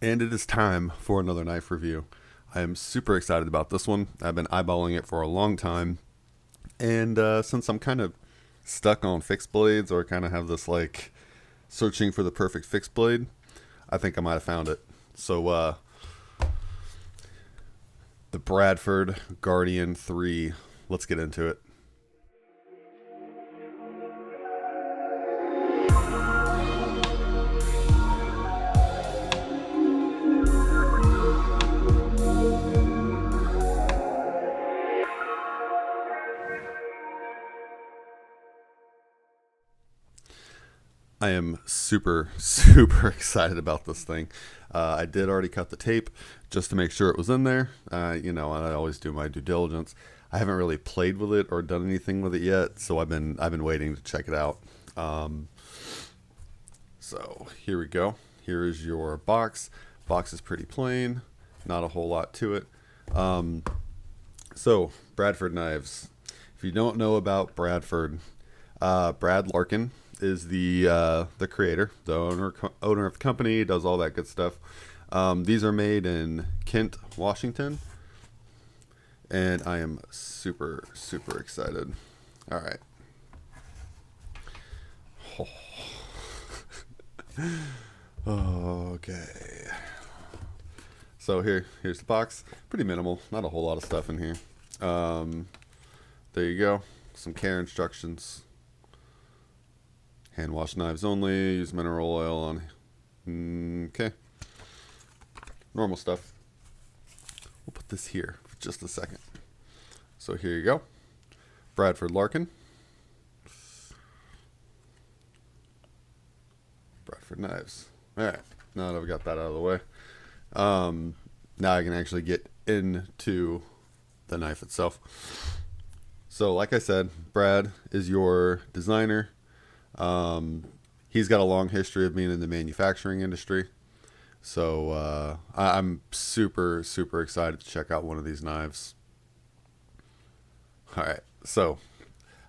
And it is time for another knife review. I am super excited about this one. I've been eyeballing it for a long time. And since I'm kind of stuck on fixed blades, or kind of have this like searching for the perfect fixed blade, I think I might have found it. So the Bradford Guardian 3, let's get into it. I am super, super excited about this thing. I did already cut the tape just to make sure it was in there. And I always do my due diligence. I haven't really played with it or done anything with it yet, so I've been waiting to check it out. So here we go. Here is your box. Box is pretty plain, not a whole lot to it. So Bradford Knives. If you don't know about Bradford, Brad Larkin is the creator, the owner of the company, does all that good stuff. These are made in Kent, Washington, and I am super, super excited. All right. Oh. Okay. So here's the box. Pretty minimal, not a whole lot of stuff in here. There you go. Some care instructions. Hand wash knives only. Use mineral oil on. Okay. Normal stuff. We'll put this here for just a second. So here you go. Bradford Larkin. Bradford Knives. All right. Now that I've got that out of the way, now I can actually get into the knife itself. So like I said, Brad is your designer. He's got a long history of being in the manufacturing industry. So I'm super, super excited to check out one of these knives. All right, so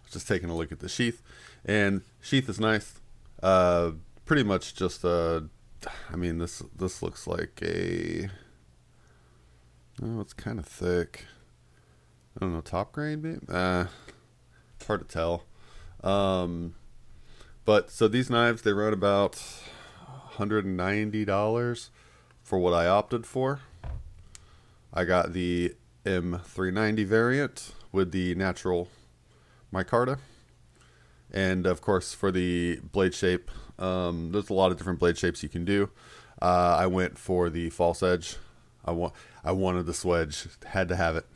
just taking a look at the sheath, and Sheath Is Nice. Pretty much just this looks like a, oh, it's kind of thick. I don't know, top grade maybe? Hard to tell. But so these knives, they run about $190 for what I opted for. I got the M390 variant with the natural micarta. And of course, for the blade shape, there's a lot of different blade shapes you can do. I went for the false edge. I wanted the swedge, had to have it.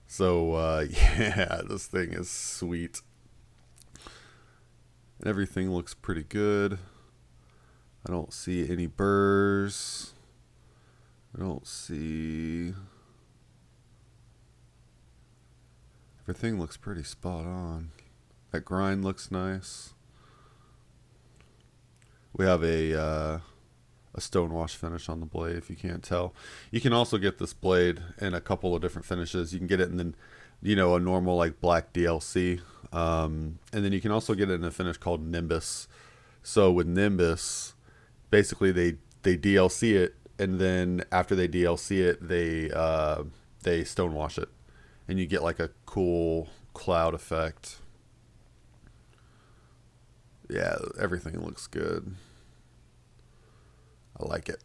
So yeah, this thing is sweet. Everything looks pretty good. I don't see any burrs. I don't see... Everything looks pretty spot on. That grind looks nice. We have a stonewash finish on the blade, if you can't tell. You can also get this blade in a couple of different finishes. You can get it in a normal like black DLC. And then you can also get it in a finish called Nimbus. So with Nimbus, basically they DLC it, and then after they DLC it, they stonewash it, and you get like a cool cloud effect. Yeah, everything looks good. I like it.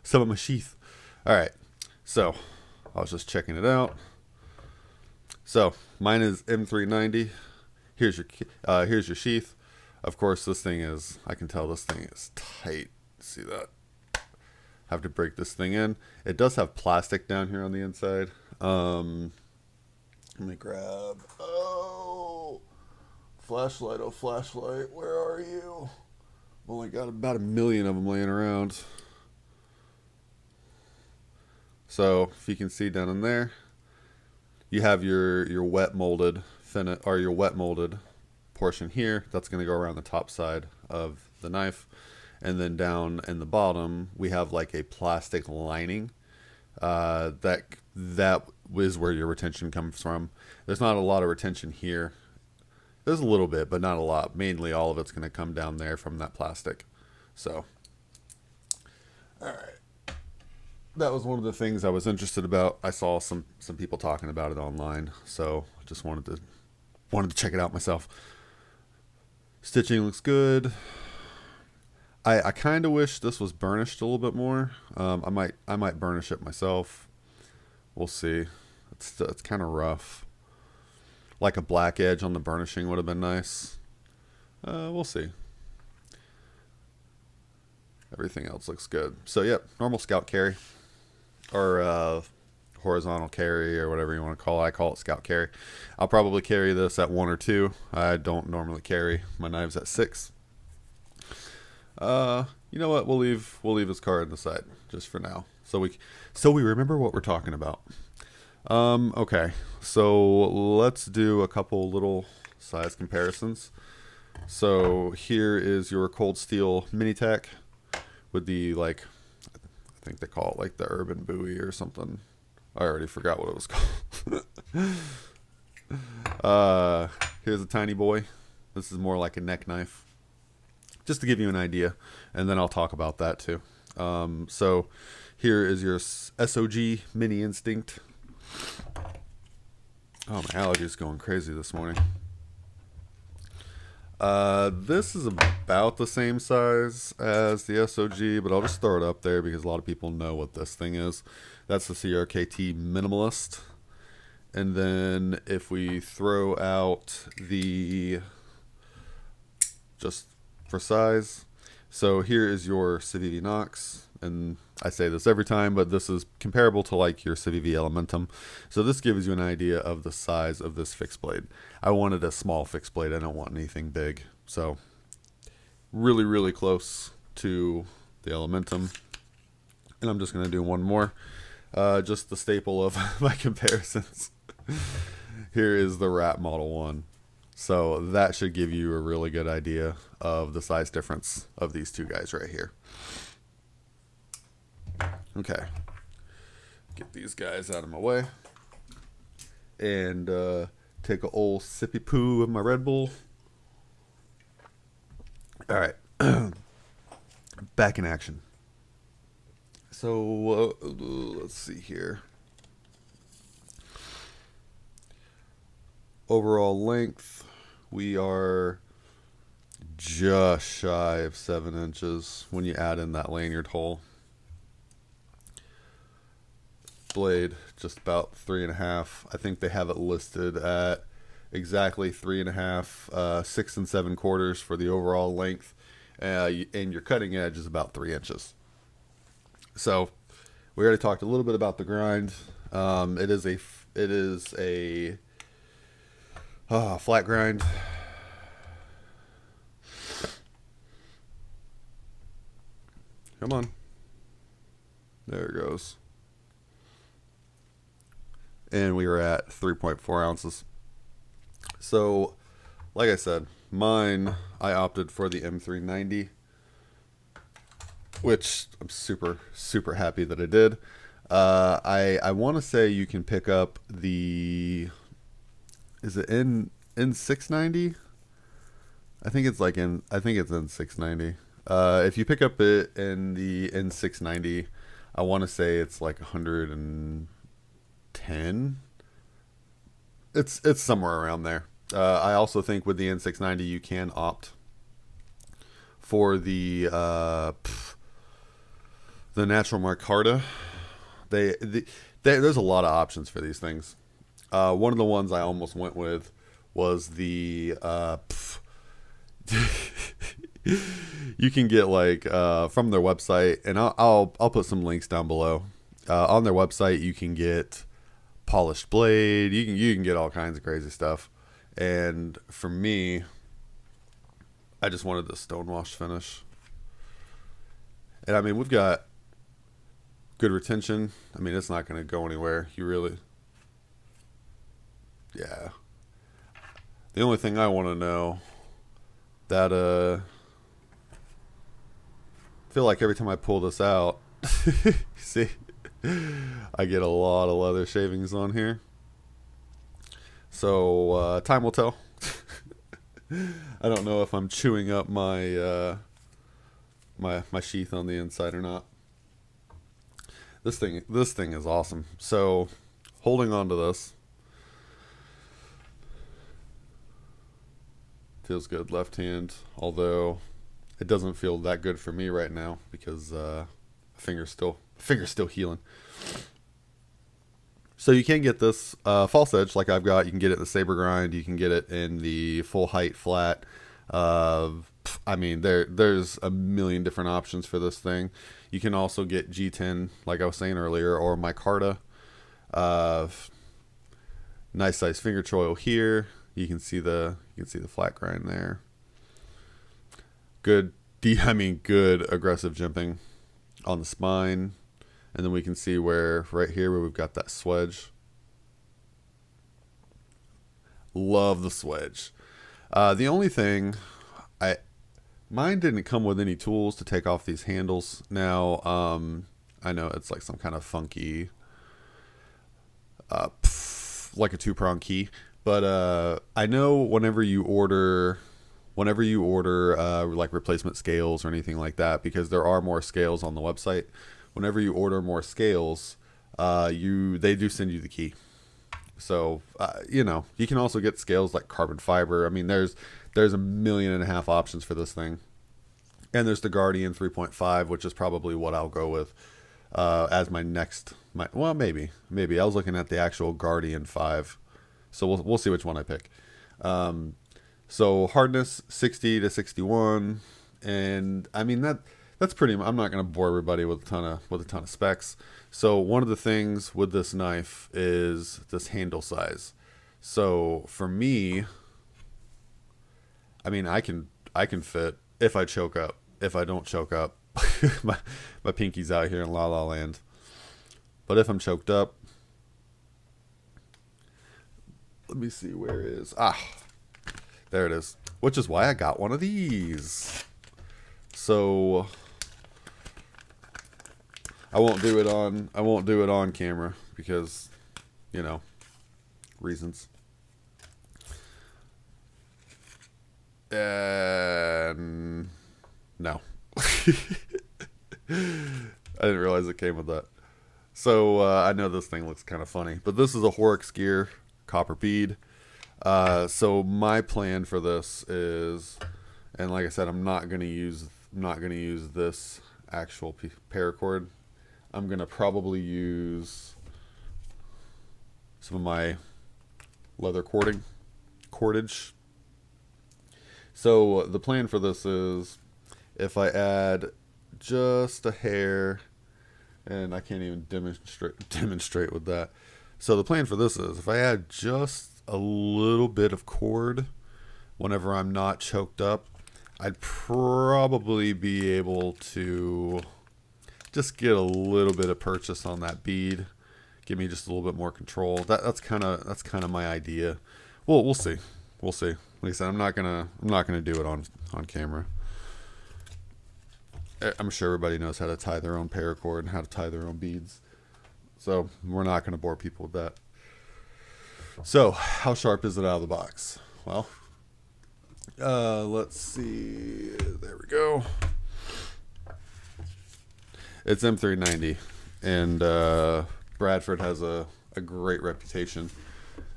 Some of my sheath. All right, so I was just checking it out. So mine is M390. Here's your sheath. Of course, this thing is, I can tell this thing is tight. See that? Have to break this thing in. It does have plastic down here on the inside. Let me grab, flashlight. Oh, flashlight, where are you? I've only got about 1 million of them laying around. So if you can see down in there, you have your wet molded finish, or your wet molded portion here. That's going to go around the top side of the knife, and then down in the bottom we have like a plastic lining. That is where your retention comes from. There's not a lot of retention here. There's a little bit, but not a lot. Mainly all of it's going to come down there from that plastic. So All right. That was one of the things I was interested about. I saw some people talking about it online, so just wanted to check it out myself. Stitching looks good. I kind of wish this was burnished a little bit more. I might burnish it myself. We'll see. It's kind of rough. Like a black edge on the burnishing would have been nice. We'll see. Everything else looks good. So yep, normal scout carry, or horizontal carry, or whatever you want to call it. I call it scout carry. I'll probably carry this at 1 or 2. I don't normally carry my knives at 6. You know what? We'll leave his card on the side just for now, so we remember what we're talking about. Okay, so let's do a couple little size comparisons. So here is your cold steel mini tack with the, like, I think they call it like the urban buoy or something. I already forgot what it was called. Here's a tiny boy. This is more like a neck knife, just to give you an idea, and then I'll talk about that too. So here is your SOG Mini Instinct. Oh, my allergies going crazy this morning. This is about the same size as the SOG, but I'll just throw it up there because a lot of people know what this thing is. That's the CRKT Minimalist. And then if we throw out the, just for size, so here is your Civivi Nox, and I say this every time, but this is comparable to like your Civivi Elementum. So this gives you an idea of the size of this fixed blade. I wanted a small fixed blade. I don't want anything big. So really, really close to the Elementum. And I'm just going to do one more. Just the staple of my comparisons. Here is the Rat Model 1. So that should give you a really good idea of the size difference of these two guys right here. Okay, get these guys out of my way and take a old sippy poo of my Red Bull. All right, back in action. So let's see here. Overall length, we are just shy of 7 inches when you add in that lanyard hole. Blade, just about 3.5. I think they have it listed at exactly 3.5, 6 7/4 for the overall length, and your cutting edge is about 3 inches. So we already talked a little bit about the grind. It is a flat grind. Come on. There it goes. And we were at 3.4 ounces. So, like I said, mine, I opted for the M390, which I'm super, super happy that I did. I want to say you can pick up the, is it N690? I think it's N690. If you pick up it in the N690, I want to say it's like 110. It's somewhere around there. I also think with the N690 you can opt for the natural micarta. There's a lot of options for these things. One of the ones I almost went with was the you can get like from their website, and I'll put some links down below. On their website you can get polished blade, you can get all kinds of crazy stuff. And for me, I just wanted the stonewash finish. And I mean, we've got good retention. I mean, it's not going to go anywhere. Yeah. The only thing I want to know that I feel like every time I pull this out, see, I get a lot of leather shavings on here. So time will tell. I don't know if I'm chewing up my my sheath on the inside or not. This thing is awesome. So holding on to this feels good. Left hand, although it doesn't feel that good for me right now because finger's still healing. So you can get this false edge like I've got. You can get it in the saber grind. You can get it in the full height flat. I mean, there's a million different options for this thing. You can also get G10, like I was saying earlier, or micarta. Nice size finger choil here. You can see the flat grind there. Good aggressive jimping on the spine. And then we can see right here where we've got that swedge. Love the swedge. The only thing, mine didn't come with any tools to take off these handles. Now, I know it's like some kind of funky, like a 2-prong key. But I know whenever you order like replacement scales or anything like that, because there are more scales on the website. Whenever you order more scales, they do send you the key. So you can also get scales like carbon fiber. I mean, there's 1.5 million options for this thing, and there's the Guardian 3.5, which is probably what I'll go with as well, maybe I was looking at the actual Guardian 5, so we'll see which one I pick. So hardness 60 to 61, and I mean that's pretty. I'm not going to bore everybody with a ton of specs. So one of the things with this knife is this handle size. So for me, I mean, I can fit if I choke up. If I don't choke up, my pinky's out here in La La Land. But if I'm choked up, let me see, where is there it is. Which is why I got one of these. So I won't do it on camera because, reasons. And no. I didn't realize it came with that. So I know this thing looks kind of funny, but this is a Ekster Gear copper bead. So my plan for this is, and like I said, I'm not gonna use this actual paracord. I'm gonna probably use some of my leather cordage. So the plan for this is, if I add just a hair, and I can't even demonstrate with that. So the plan for this is, if I add just a little bit of cord whenever I'm not choked up, I'd probably be able to just get a little bit of purchase on that bead, give me just a little bit more control. That's kind of my idea. Well, we'll see. Like I said, I'm not gonna do it on camera. I'm sure everybody knows how to tie their own paracord and how to tie their own beads, so we're not gonna bore people with that. So how sharp is it out of the box? Well, let's see. There we go. It's M390, and Bradford has a great reputation.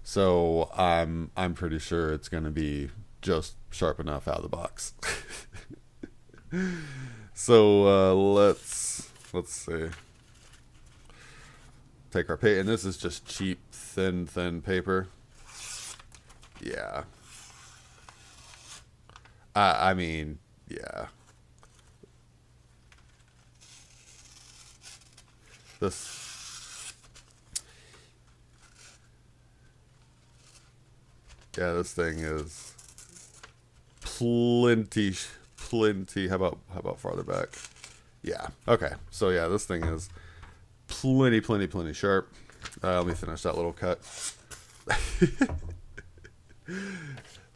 So I'm pretty sure it's going to be just sharp enough out of the box. So let's see. Take our paper, and this is just cheap, thin paper. Yeah. I mean, yeah. This thing is plenty. How about farther back? Yeah. Okay. So yeah, this thing is plenty sharp. Let me finish that little cut.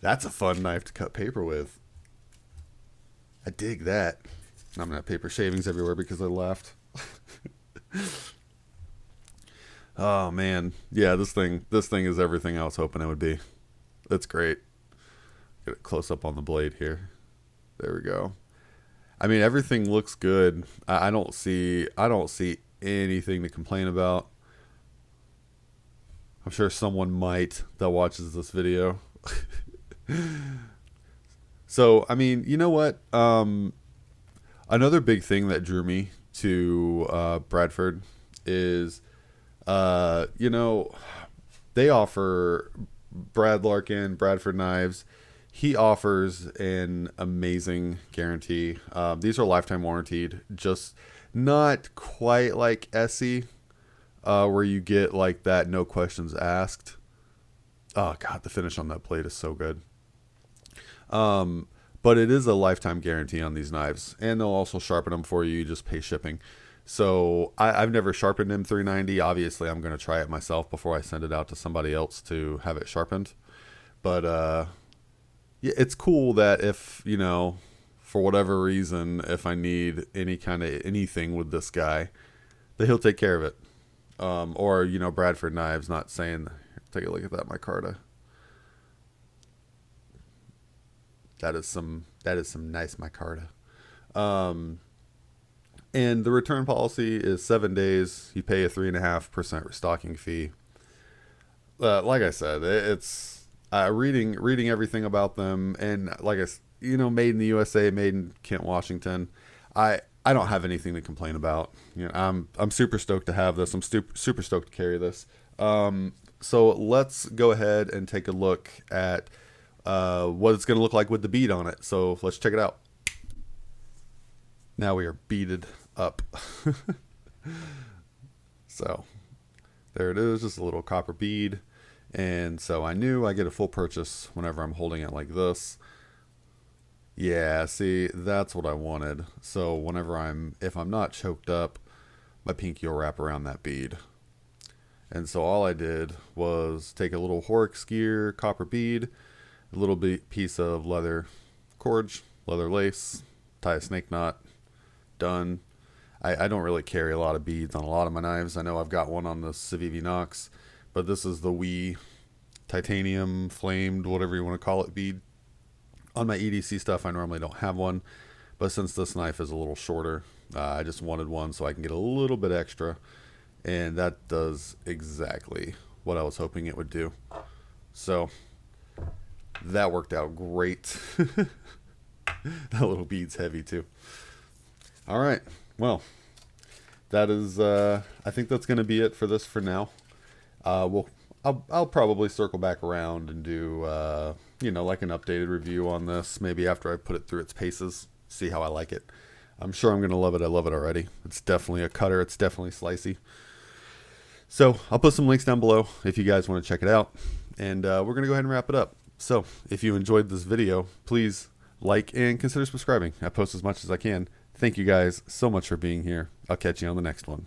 That's a fun knife to cut paper with. I dig that. I'm gonna have paper shavings everywhere because I laughed. Oh man, yeah, this thing is everything I was hoping it would be. It's great. Get it close up on the blade here. There we go. I mean, everything looks good. I don't see anything to complain about. I'm sure someone might that watches this video. So, I mean, you know what? Another big thing that drew me to Bradford is, you know, they offer Brad Larkin, Bradford Knives. He offers an amazing guarantee. These are lifetime warranted, just not quite like Essie, where you get like that no questions asked. Oh God, the finish on that blade is so good. But it is a lifetime guarantee on these knives, and they'll also sharpen them for you. You just pay shipping. So I've never sharpened M390. Obviously, I'm going to try it myself before I send it out to somebody else to have it sharpened. But yeah, it's cool that if, you know, for whatever reason, if I need any kind of anything with this guy, that he'll take care of it. Or, you know, Bradford Knives, not saying, take a look at that micarta. That is some nice micarta. And the return policy is 7 days. You pay a 3.5% restocking fee. Like I said, it's reading everything about them, and like you know, made in the USA, made in Kent, Washington. I don't have anything to complain about. You know, I'm super stoked to have this. I'm super stoked to carry this. So let's go ahead and take a look at what it's going to look like with the bead on it. So let's check it out. Now we are beaded up. So there it is, just a little copper bead. And so I knew I get a full purchase whenever I'm holding it like this. Yeah, see, that's what I wanted. So whenever if I'm not choked up, my pinky will wrap around that bead. And so all I did was take a little EDC Gear copper bead, a little piece of leather cord, leather lace, tie a snake knot, done. I don't really carry a lot of beads on a lot of my knives. I know I've got one on the Civivi Nox, but this is the wee titanium flamed, whatever you want to call it, bead. On my EDC stuff, I normally don't have one, but since this knife is a little shorter, I just wanted one so I can get a little bit extra, and that does exactly what I was hoping it would do. So that worked out great. That little bead's heavy too. All right, well, that is I think that's going to be it for this for now. I'll probably circle back around and do you know, like an updated review on this, maybe after I put it through its paces, see how I like it. I'm sure I'm going to love it. I love it already. It's definitely a cutter. It's definitely slicey. So I'll put some links down below if you guys want to check it out. And we're going to go ahead and wrap it up. So if you enjoyed this video, please like and consider subscribing. I post as much as I can. Thank you guys so much for being here. I'll catch you on the next one.